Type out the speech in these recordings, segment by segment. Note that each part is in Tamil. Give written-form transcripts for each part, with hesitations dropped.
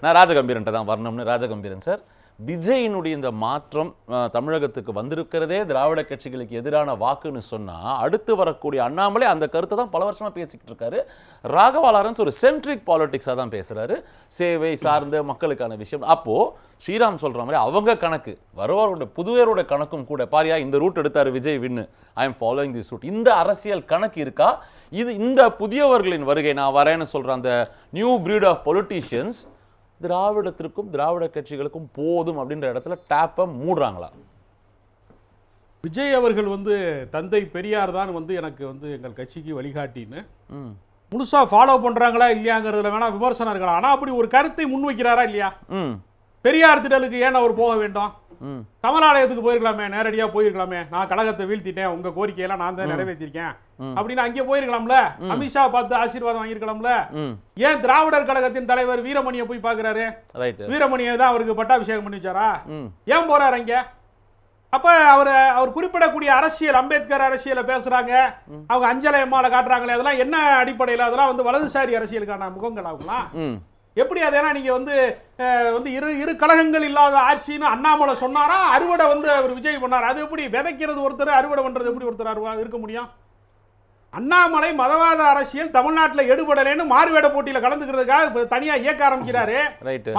நான் ராஜகம்பீரன்ட்ட தான் வரணும்னு. ராஜகம்பீரன் சார், விஜயினுடைய இந்த மாற்றம் தமிழகத்துக்கு வந்திருக்கிறதே திராவிட கட்சிகளுக்கு எதிரான வாக்குன்னு சொன்னா, அடுத்து வரக்கூடிய அண்ணாமலை அந்த கருத்தை தான் பல வருஷமா பேசிக்கிட்டு இருக்காரு. ராகவா லாரன்ஸ் ஒரு சென்ட்ரிக் பாலிடிக்ஸா தான் பேசுறாரு, சேவை சார்ந்த மக்களுக்கான விஷயம். அப்போ ஸ்ரீராம் சொல்ற மாதிரி அவங்க கணக்கு, வருவாரோட புதுவேரோட கணக்கும் கூட, பாரியா இந்த ரூட் எடுத்தாரு Vijay win, I am following this route, இந்த அரசியல் கணக்கு இருக்கா? இது இந்த புதியவர்களின் வருகை, நான் வரேன்னு சொல்ற அந்த நியூ பிரீட் ஆஃப் பொலிட்டீஷியன்ஸ் திராவிடத்திற்கும் திராவிட கட்சிகளுக்கும் போதும் அப்படின்ற இடத்துல டேப்பை மூடுறாங்களா? விஜய் அவர்கள் தந்தை பெரியார் தான் எனக்கு எங்கள் கட்சிக்கு வழிகாட்டின்னு முழுசா ஃபாலோ பண்றாங்களா இல்லையாங்கிறதுல வேணா விமர்சனம் இருக்கலாம். ஆனா அப்படி ஒரு கருத்தை முன்வைக்கிறாரா இல்லையா? பெரியார் திடலுக்கு ஏன் அவர் போக வேண்டும்? கமலாலயத்துக்கு போயிருக்கலாமே, நேரடியா போயிருக்கலாமே, நான் கழகத்தை வீழ்த்திட்டேன், உங்க கோரிக்கையெல்லாம் நான் தான் நிறைவேற்றிருக்கேன் அப்படின்னு அங்கே போயிருக்கலாம்ல. அமித்ஷா பார்த்து ஆசீர்வாதம் வாங்கியிருக்கலாம்ல. ஏன் திராவிடர் கழகத்தின் தலைவர் வீரமணியை போய் பாக்குறாரு? வீரமணியை தான் அவருக்கு பட்டாபிஷேகம் பண்ணி வச்சாரா? ஏன் போறாரு அங்க? அப்ப அவர் குறிப்பிடக்கூடிய அரசியல், அம்பேத்கர் அரசியலை பேசுறாங்க, அவங்க அஞ்சலை அம்மாவை காட்டுறாங்களே, அதெல்லாம் என்ன அடிப்படையில்? அதெல்லாம் வலதுசாரி அரசியலுக்கான முகங்கள் ஆகுங்களா? எப்படி அதெல்லாம் நீங்க இரு கழகங்கள் இல்லாத ஆட்சின்னு அண்ணாமலை சொன்னாரா? அறுவடை அவர் விஜய் பண்ணார். அது எப்படி? விதைக்கிறது ஒருத்தர், அறுவடை பண்றது எப்படி ஒருத்தர் இருக்க முடியும்? அண்ணாமலை மதவாத அரசியல் தமிழ்நாட்டில் எடுபடலைன்னு மாறுவேட போட்டியில கலந்துக்கிறதுக்காக தனியா இயக்க ஆரம்பிக்கிறாரு.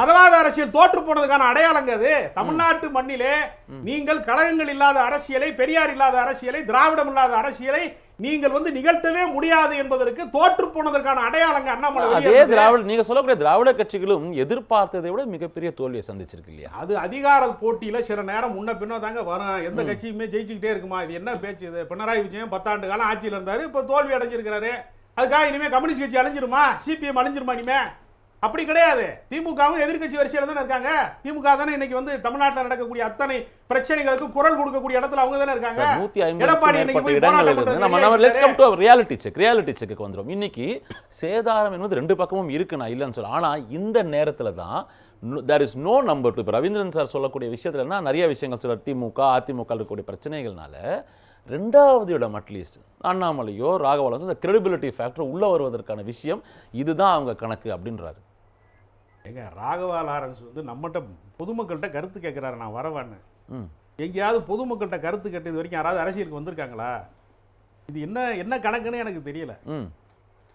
மதவாத அரசியல் தோற்று போனதுக்கான அடையாளங்க அது. தமிழ்நாட்டு மண்ணிலே நீங்கள் கழகங்கள் இல்லாத அரசியலை, பெரியார் இல்லாத அரசியலை, திராவிடம் இல்லாத அரசியலை நீங்கள் நிகழ்த்தவே முடியாது என்பதற்கு தோற்று போனதற்கான அடையாளங்க அண்ணாமலை. அதே திராவிட, நீங்க சொல்லக்கூடிய திராவிட கட்சிகளும் எதிர்பார்த்ததை விட மிகப்பெரிய தோல்வியை சந்திச்சிருக்கு இல்லையா? அது அதிகார போட்டியில சில நேரம் முன்ன பின்ன தாங்க வரும். எந்த கட்சியுமே ஜெயிச்சுக்கிட்டே இருக்குமா? இது என்ன பேச்சு இது? பினராயி விஜயன் 10 ஆண்டு காலம் ஆட்சியில் இருந்தாரு, இப்ப தோல்வி அடைஞ்சிருக்கிறாரு. அதுக்காக இனிமே கம்யூனிஸ்ட் கட்சி அழிஞ்சிருமா? சிபிஎம் அழிஞ்சிருமா? இனிமே அப்படி கிடையாது. திமுகவும் எதிர்கட்சி வரிசையில தானே இருக்காங்க. திமுக தானே இன்னைக்கு தமிழ்நாட்டில் நடக்கக்கூடிய அத்தனை பிரச்சனைகளுக்கு குரல் கொடுக்கக்கூடிய இடத்துல அவங்க தானே இருக்காங்க. எடப்பாடி வந்துரும். இன்னைக்கு சேதாரம் என்பது ரெண்டு பக்கமும் இருக்கு, நான் இல்லைன்னு சொல்ல. ஆனா இந்த நேரத்துல தான் there is no number two. Ravindran sir சொல்லக்கூடிய விஷயத்துல நிறைய விஷயங்கள் சொல்ல, திமுக அதிமுக இருக்கக்கூடிய பிரச்சனைகள்னால ரெண்டாவது இடம் அட்லீஸ்ட் அண்ணாமலையோ ராகவாலோ இந்த கிரெடிபிலிட்டி ஃபேக்டர் உள்ள வருவதற்கான விஷயம் இதுதான் அவங்க கணக்கு அப்படின்றாரு. எங்க ராகவா லாரன்ஸ் நம்மகிட்ட பொதுமக்கள்கிட்ட கருத்து கேட்கிறாரு, நான் வரவான்னு. எங்கேயாவது பொதுமக்கள்கிட்ட கருத்து கேட்டது வரைக்கும் யாராவது அரசியலுக்கு வந்திருக்காங்களா? இது என்ன கணக்குன்னு எனக்கு தெரியல.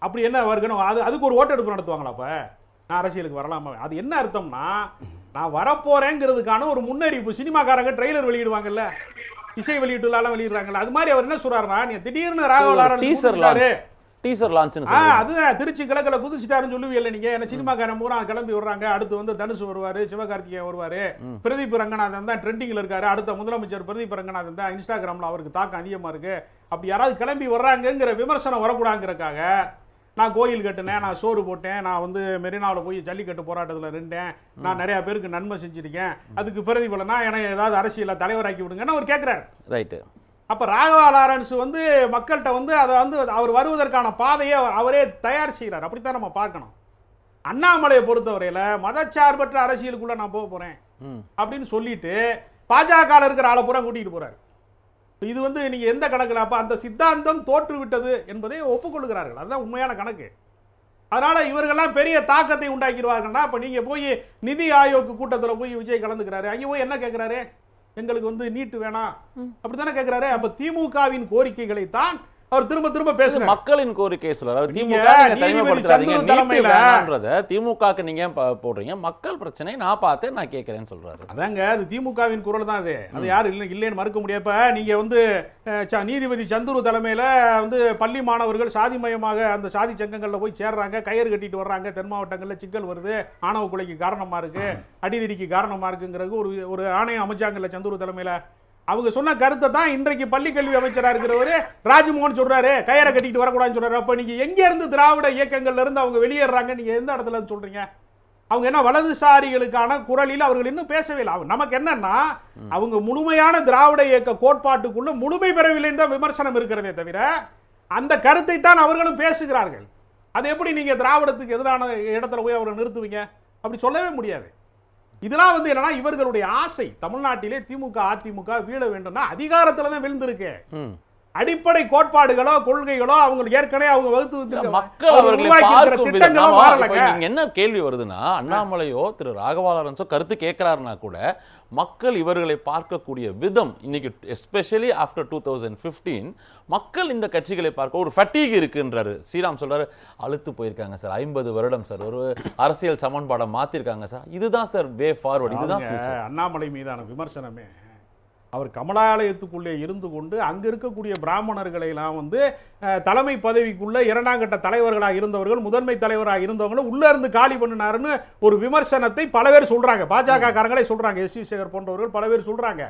அப்படி என்ன வருகணும்? அதுக்கு ஒரு ஓட்டெடுப்பு நடத்துவாங்களா? அப்ப நான் அரசியலுக்கு வரலாமா? அது என்ன அர்த்தம்னா, நான் வரப்போறேங்கிறதுக்கான ஒரு முன்னறிவிப்பு. சினிமாக்காரங்க ட்ரெய்லர் வெளியிடுவாங்கல்ல, இசை வெளியீட்டுலாம் வெளியிடுறாங்கல்ல, அது மாதிரி அவர் என்ன சொல்றாருன்னா, நீ திடீர்னு ராகவா லாரன்ஸ் டீசர் லான்ச் அதுதான் திருச்சி கிழக்குல குதிச்சுட்டாருன்னு சொல்லுவீல்ல நீங்க. என்ன சினிமாக்காரன் பூரா கிளம்பி வர்றாங்க. அடுத்து தனுஷ் வருவாரு, சிவகார்த்திகேயன் வருவாரு, பிரதீப் ரங்கநாதன் தான் ட்ரெண்டிங்ல இருக்காரு. அடுத்த முதலமைச்சர் பிரதீப் ரங்கநாதன் தான். இன்ஸ்டாகிராம்ல அவருக்கு தாக்கம் அதிகமா இருக்கு. அப்படி யாராவது கிளம்பி வர்றாங்கிற விமர்சனம் வரக்கூடாதுங்கிறக்காக நான் கோயில் கட்டினேன், நான் சோறு போட்டேன், நான் மெரினாவில் போய் ஜல்லிக்கட்டு போராட்டத்தில் நின்றேன், நான் நிறைய பேருக்கு நன்மை செஞ்சிருக்கேன், அதுக்கு பிரதிபலனா எனக்கு ஏதாவது அரசியல தலைவராக்கி விடுங்கன்னு அவர் கேட்கிறாரு. ரைட்டு. அப்ப ராகவா லாரன்ஸ் மக்கள்கிட்ட அதை அவர் வருவதற்கான பாதையை அவரே தயார் செய்கிறார். அப்படித்தான் நம்ம பார்க்கணும். அண்ணாமலையை பொறுத்தவரையில மதச்சார்பற்ற அரசியலுக்குள்ள நான் போக போறேன் அப்படின்னு சொல்லிட்டு பாஜக இருக்கிற ஆளை பூரா கூட்டிட்டு போறாரு. இது நீங்க எந்த கணக்குல? அப்ப அந்த சித்தாந்தம் தோற்று விட்டது என்பதை ஒப்புக்கொள்கிறார்கள். அதுதான் உண்மையான கணக்கு. அதனால இவர்கள்லாம் பெரிய தாக்கத்தை உண்டாக்கிடுவார்கள்னா, அப்ப நீங்க போய் நிதி ஆயோக் கூட்டத்தில் போய் விஜய் கலந்துக்கிறாரு, அங்கே போய் என்ன கேட்கிறாரு? எங்களுக்கு நீட்டு வேணாம் அப்படித்தானே கேட்கிறாரு. அப்ப திமுகவின் கோரிக்கைகளை தான் அவர் திரும்ப திரும்ப பேசுறாரு. மக்களின் கோரிக்கை சொல்றாரு. திமுக நீங்க போடுறீங்க, மக்கள் பிரச்சனை நான் பார்த்தேன், நான் கேட்கிறேன்னு சொல்றாரு. அதாங்க அது திமுகவின் குரல் தான். அது யாரும் இல்லைன்னு மறுக்க முடியாது. நீங்க நீதிபதி சந்துரு தலைமையில பள்ளி மாணவர்கள் சாதிமயமாக அந்த சாதி சங்கங்கள்ல போய் சேர்றாங்க, கயிறு கட்டிட்டு வர்றாங்க. தென் மாவட்டங்கள்ல சிக்கல் வருது, ஆணவ கொலைக்கு காரணமா இருக்கு, அடிதடிக்கு காரணமா இருக்குங்கிறது ஒரு ஆணையம் அமைச்சாங்கல்ல சந்துரு தலைமையில. அவங்க சொன்ன கருத்தை தான் இன்றைக்கு பள்ளி கல்வி அமைச்சரா இருக்கிறவரு ராஜ்மோகன் சொல்றாரு, கயிறை கட்டிட்டு வரக்கூடாதுன்னு சொல்றாரு. அப்ப நீங்க எங்க இருந்து திராவிட இயக்கங்கள்ல இருந்து அவங்க வெளியேறாங்க? நீங்க எந்த இடத்துல சொல்றீங்க? அவங்க என்ன வலதுசாரிகளுக்கான குரலில் அவர்கள் இன்னும் பேசவே இல்லை. நமக்கு என்னன்னா, அவங்க முழுமையான திராவிட இயக்க கோட்பாட்டுக்குள்ள முழுமை பெறவில்லைன்னு தான் விமர்சனம் இருக்கிறதே தவிர அந்த கருத்தை தான் அவர்களும் பேசுகிறார்கள். அது எப்படி நீங்க திராவிடத்துக்கு எதிரான இடத்துல போய் அவரை நிறுத்துவீங்க? அப்படி சொல்லவே முடியாது. இதெல்லாம் என்னன்னா இவர்களுடைய ஆசை. தமிழ்நாட்டிலே திமுக அதிமுக வீழ வேண்டும்னா அதிகாரத்துல தான் விழுந்திருக்கு. அடிப்படை கோட்பாடுகளோ கொள்கைகளோ அவங்க ஏற்கனவே அவங்க வகுத்து மக்கள் அவர்களை பார்க்கும் திட்டங்களோ விதம் மாறலங்க. இங்க என்ன கேள்வி வருதுன்னா, அண்ணாமலையோ திரு ராகவா லாரன்ஸோ கருத்து கேட்கிறாருன்னா கூட மக்கள் இவர்களை பார்க்கக்கூடிய விதம் இன்னைக்கு எஸ்பெஷலி ஆஃப்டர் 2015 மக்கள் இந்த கட்சிகளை பார்க்க ஒரு ஃபட்டீக் இருக்குன்றாரு. ஸ்ரீராம் சொல்றாரு, அழுத்து போயிருக்காங்க சார், 50 வருடம் சார், ஒரு அரசியல் சமன்பாடை மாத்திருக்காங்க சார், இதுதான் சார் வே ஃபார்வர்ட், இதுதான் future. அண்ணாமலை மீதான விமர்சனமே அவர் கமலாலயத்துக்குள்ளே இருந்து கொண்டு அங்க இருக்கக்கூடிய பிராமணர்களை எல்லாம் வந்து தலைமை பதவிக்குள்ள இரண்டாம் கட்ட தலைவர்களாக இருந்தவர்கள், முதன்மை தலைவராக இருந்தவங்களும் உள்ள இருந்து காலி பண்ணினாருன்னு ஒரு விமர்சனத்தை பல பேர் சொல்றாங்க. பாஜக காரங்களே சொல்றாங்க, எஸ் வி சேகர் போன்றவர்கள் பல பேர் சொல்றாங்க.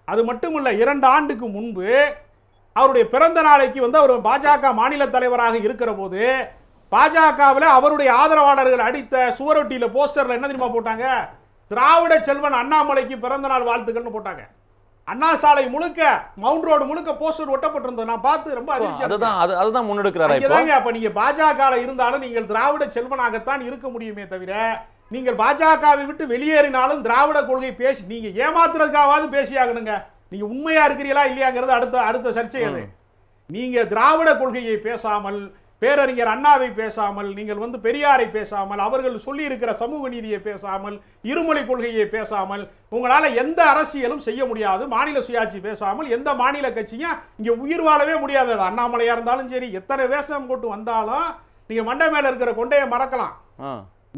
அது மட்டும் இல்ல, 2 ஆண்டுக்கு முன்பு அவருடைய பிறந்த நாளைக்கு வந்து அவர் பாஜக மாநில தலைவராக இருக்கிற போது பாஜகவில் அவருடைய ஆதரவாளர்கள் அடித்த சுவரொட்டியில போஸ்டர்ல என்ன தெரியுமா போட்டாங்க? திராவிட செல்வன் அண்ணாமலைக்கு பிறந்த நாள் வாழ்த்துக்கள்னு போட்டாங்க. அண்ணா சாலை முழுக்க, மவுண்ட் ரோடு முழுக்க போஸ்டர் ஒட்டப்பட்டிருந்தது. நான் பார்த்து ரொம்ப அதுதான் முன்னெடுக்கிறாரா இப்போ? அப்ப நீங்க பாஜக இருந்தாலும் நீங்கள் திராவிட செல்வனாகத்தான் இருக்க முடியுமே தவிர, நீங்கள் பாஜகவை விட்டு வெளியேறினாலும் திராவிட கொள்கை பேசி நீங்க ஏமாத்துறதுக்காவது பேசியாகணுங்க. நீங்க உண்மையா இருக்கிறீங்களா இல்லையாங்கிறது அடுத்த சர்ச்சை. அது நீங்க திராவிட கொள்கையை பேசாமல், பேரறிஞர் அண்ணாவை பேசாமல், நீங்கள் வந்து பெரியாரை பேசாமல், அவர்கள் சொல்லி இருக்கிற சமூக நீதியை பேசாமல், இருமொழி கொள்கையை பேசாமல் உங்களால எந்த அரசியலும் செய்ய முடியாது. மாநில சுயாட்சி பேசாமல் எந்த மாநில கட்சியும் இங்க உயிர் வாழவே முடியாது. அண்ணாமலையா இருந்தாலும் சரி, எத்தனை வேஷம் போட்டு வந்தாலும் நீங்க மண்டை மேல இருக்கிற கொண்டையை மறக்கலாம்,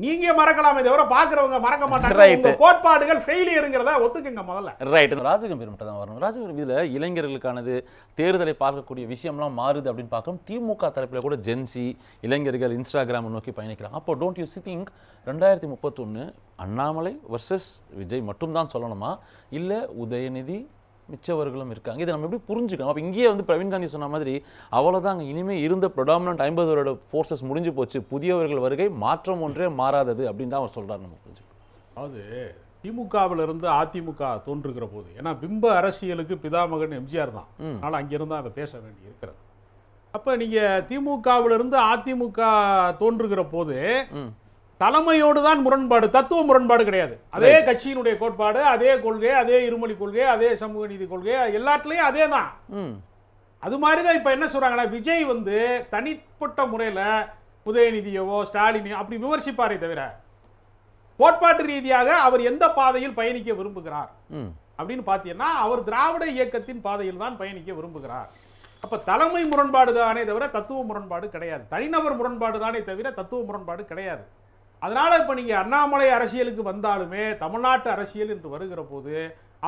நீங்க மறக்கலாமே தவிர பாக்குறவங்க மறக்க மாட்டாங்க. உங்க கோட்பாடுகள் ஃபெயிலியர்ங்கறத ஒத்துக்குங்க முதல்ல. ரைட். ராஜகம்பீர் மட்டும் தான் வரணும். ராஜகம்பீர் இதுல இளைஞர்களுக்கானது தேர்தலை பார்க்கக்கூடிய விஷயம்லாம் மாறுது அப்படின்னு பார்க்கணும். திமுக தரப்பில் கூட ஜென்சி இளைஞர்கள் இன்ஸ்டாகிராம் நோக்கி பயணிக்கிறாங்க. அப்போ don't you think 2031 Annamalai versus Vijay மட்டும் தான் சொல்லணுமா, இல்ல உதயநிதி மிச்சவர்களும் இருக்காங்க? இதை நம்ம எப்படி புரிஞ்சுக்கணும்? அப்போ இங்கேயே வந்து பிரவீன் காந்தி சொன்ன மாதிரி அவ்வளோதாங்க, இனிமேல் இருந்த ப்ரொடாமினன்ட் 50 வருட ஃபோர்ஸஸ் முடிஞ்சு போச்சு, புதியவர்கள் வருகை மாற்றம் ஒன்றே மாறாதது அப்படின்னு தான் அவர் சொல்கிறார். நம்ம புரிஞ்சுக்கணும். அதாவது திமுகவிலிருந்து அதிமுக தோன்றுகிற போது, ஏன்னா பிம்ப அரசியலுக்கு பிதாமகன் எம்ஜிஆர் தான், அதனால் அங்கிருந்து அதை பேச வேண்டி இருக்கிறது. அப்போ நீங்கள் திமுகவிலிருந்து அதிமுக தோன்றுகிற போது தலைமையோடு தான் முரண்பாடு, தத்துவ முரண்பாடு கிடையாது. அதே கட்சியினுடைய கோட்பாடு, அதே கொள்கை, அதே இருமொழி கொள்கை, அதே சமூக நீதி கொள்கை, எல்லாத்துலயும் அதே தான். அது மாதிரி தான் இப்ப என்ன சொல்றாங்கன்னா, விஜய் வந்து தனிப்பட்ட முறையில் உதயநிதியவோ ஸ்டாலினையோ அப்படி விமர்சிப்பாரே தவிர, கோட்பாட்டு ரீதியாக அவர் எந்த பாதையில் பயணிக்க விரும்புகிறார் அப்படின்னு பார்த்தீங்கன்னா, அவர் திராவிட இயக்கத்தின் பாதையில் தான் பயணிக்க விரும்புகிறார். அப்ப தலைமை முரண்பாடு தானே தவிர தத்துவ முரண்பாடு கிடையாது. தனிநபர் முரண்பாடு தானே தவிர தத்துவ முரண்பாடு கிடையாது. அதனால இப்ப நீங்க அண்ணாமலை அரசியலுக்கு வந்தாலுமே தமிழ்நாட்டு அரசியல் என்று வருகிற போது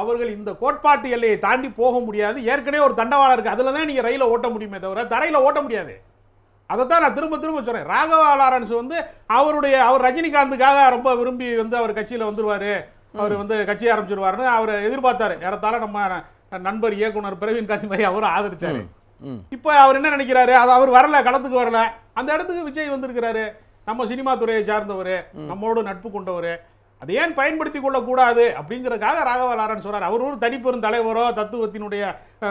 அவர்கள் இந்த கோட்பாட்டு எல்லையை தாண்டி போக முடியாது. ஏற்கனவே ஒரு தண்டவாளம் இருக்கு, அதுல தான் நீங்க ரயில ஓட்ட முடியுமே தவிர தரையில ஓட்ட முடியாது. அதைத்தான் நான் திரும்ப திரும்ப சொல்றேன். ராகவா லாரன்ஸ் வந்து அவர் ரஜினிகாந்துக்காக ரொம்ப விரும்பி வந்து அவர் கட்சியில வந்துருவாரு, அவர் வந்து கட்சி ஆரம்பிச்சிருவாருன்னு அவர் எதிர்பார்த்தாரு. ஏறத்தாழ நம்ம நண்பர் இயக்குனர் பிரவீன் காந்தி மாதிரி அவரும் ஆதரிச்சாரு. இப்ப அவர் என்ன நினைக்கிறாரு, அது அவர் வரல, களத்துக்கு வரல, அந்த இடத்துக்கு விஜய் வந்திருக்கிறாரு. நம்ம சினிமா துறையை சார்ந்தவர், நம்மோடு நட்பு கொண்டவர், அதை ஏன் பயன்படுத்திக் கொள்ளக்கூடாது அப்படிங்கிறதுக்காக ராகவா லாரன்ஸ் சொல்றாரு. அவர் ஒரு தனிப்பெரும் தலைவரோ தத்துவத்தினுடைய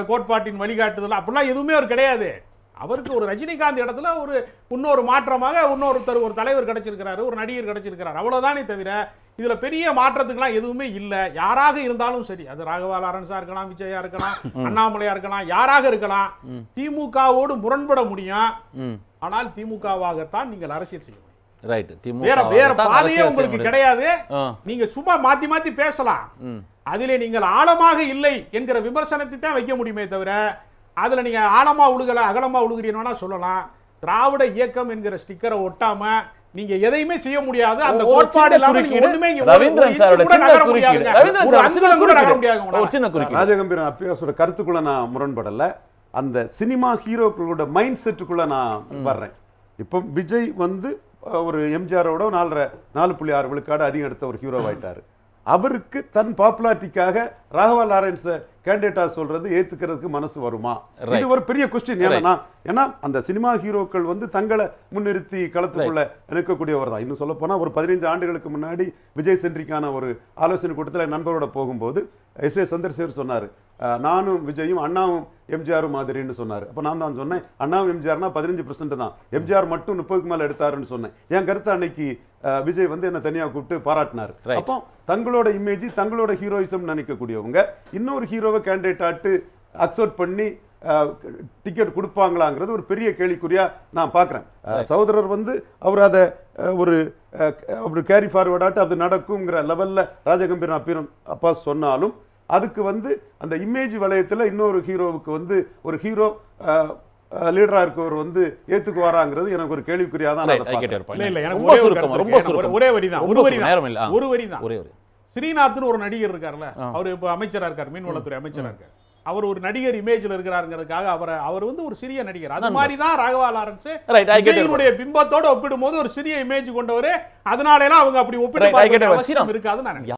கோட்பாட்டின் வழிகாட்டுதல் அப்படிலாம் எதுவுமே அவர் கிடையாது. அவருக்கு ஒரு ரஜினிகாந்த் இடத்துல ஒரு இன்னொரு மாற்றமாக இன்னொருத்தர் ஒரு தலைவர் கிடைச்சிருக்கிறாரு, ஒரு நடிகர் கிடைச்சிருக்கிறார், அவ்வளவுதானே தவிர இதுல பெரிய மாற்றத்துக்குலாம் எதுவுமே இல்லை. யாராக இருந்தாலும் சரி, அது ராகவா லாரன்ஸா இருக்கலாம், விஜயா இருக்கலாம், அண்ணாமலையா இருக்கலாம், யாராக இருக்கலாம், திமுகவோடு முரண்பட முடியும். ஆனால் திமுகவாகத்தான் நீங்கள் அரசியல் செய்ய முடியும். ரைட். வேற பாதையே உங்களுக்கு கிடையாது. நீங்க சும்மா மாத்தி மாத்தி பேசலாம், அதிலே நீங்கள் ஆழமாக இல்லை என்கிற விமர்சனத்தை தான் வைக்க முடியுமே தவிர, அதுல நீங்க ஆழமா உழுகல அகலமா உழுகிறீங்கன்னா சொல்லலாம். திராவிட இயக்கம் என்கிற ஸ்டிக்கரை ஒட்டாம நீங்க எதையுமே செய்ய முடியாது. அந்த கோட்பாடு இல்லாம நீங்க ஒண்ணுமே ராஜகம்பீரன் அப்பியாசோட கருத்துக்குள்ள நான் முரண்படல, அந்த சினிமா ஹீரோக்களோட மைண்ட் செட்டுக்குள்ள நான் வர்றேன். இப்போ விஜய் வந்து ஒரு எம்ஜிஆரோட 4.6 விழுக்காடு அதிகம் எடுத்த ஒரு ஹீரோ ஆயிட்டாரு. அவருக்கு தன் பாப்புலாரிட்டிக்காக ராகவா லாரன்ஸ் கேண்டிடேட்டா சொல்றது ஏத்துக்கிறதுக்கு மனசு வருமா? இது ஒரு பெரிய கொஸ்டின். ஏன்னா அந்த சினிமா ஹீரோக்கள் வந்து தங்களை முன்னிறுத்தி களத்துக்குள்ள நிற்கக்கூடியவர் தான். இன்னும் சொல்ல போனா ஒரு 15 ஆண்டுகளுக்கு முன்னாடி விஜய் சென்ட்ரிக்கான ஒரு ஆலோசனை கூட்டத்தில் நண்பரோட போகும்போது எஸ்.ஏ. சந்திரசேகர் சொன்னாரு, நானும் விஜயும் அண்ணாவும் எம்ஜிஆர் மாதிரின்னு சொன்னாரு. அப்ப நான் தான் சொன்னேன், அண்ணாவும் எம்ஜிஆர்னா 15% தான், எம்ஜிஆர் மட்டும் 30க்கு மேல எடுத்தாருன்னு சொன்னேன். என் கருத்து அன்னைக்கு விஜய் வந்து என்ன தனியா கூப்பிட்டு பாராட்டினாரு. அப்போ தங்களோட இமேஜ், தங்களோட ஹீரோயிசம் நினைக்கக்கூடியவங்க இன்னொரு ஹீரோவை கேண்டிடேட் ஆட்டு அக்செப்ட் பண்ணி டிக்கெட் கொடுப்பாங்களாங்கிறது ஒரு பெரிய கேள்விக்குறியா நான் பார்க்குறேன். சகோதரர் வந்து அவர் அதை ஒரு கேரி ஃபார்வர்டாட்டு அது நடக்குங்கிற லெவலில் ராஜகம்பீரன் அப்பா சொன்னாலும் அதுக்கு வந்து அந்த இமேஜ் வளையத்தில் இன்னொரு ஹீரோவுக்கு வந்து ஒரு ஹீரோ லீடரா இருக்கவர் வந்து ஏத்துக்குவாராங்கிறது எனக்கு ஒரு கேள்விக்குறியா தான் நான் அதை பார்க்கிறேன். இல்ல எனக்கு ரொம்ப ஒரே ஒரு சுருக்கம், கருத்து ரொம்ப இருக்கு. சுருக்கம். ஒரே வரி தான், ரொம்ப ஒரு வரி சுருக்கம். நேரம் இல்ல. தான், ஒரு வரி தான். ஒரே ஒரு ஸ்ரீநாத்னு ஒரு நடிகர் இருக்கார்ல, அவர் இப்ப அமைச்சரா இருக்கார், மீன்வளத்துறை அமைச்சரா இருக்கார். அவர் ஒரு நடிகர் இமேஜ்ல இருக்கிறாருங்கிறதுக்காக அவர் வந்து ஒரு சிறிய நடிகர். அது மாதிரி தான் Raghava Lawrence Right, I get your விஜயனுடைய பிம்பத்தோட ஒப்பிடும்போது ஒரு சிறிய இமேஜ் கொண்டவரே. அதனால எல்லாம் அவங்க அப்படி ஒப்பிட்டு Right, I get your அவசியம் இருக்காதுன்னு நான் நினைக்கிறேன்.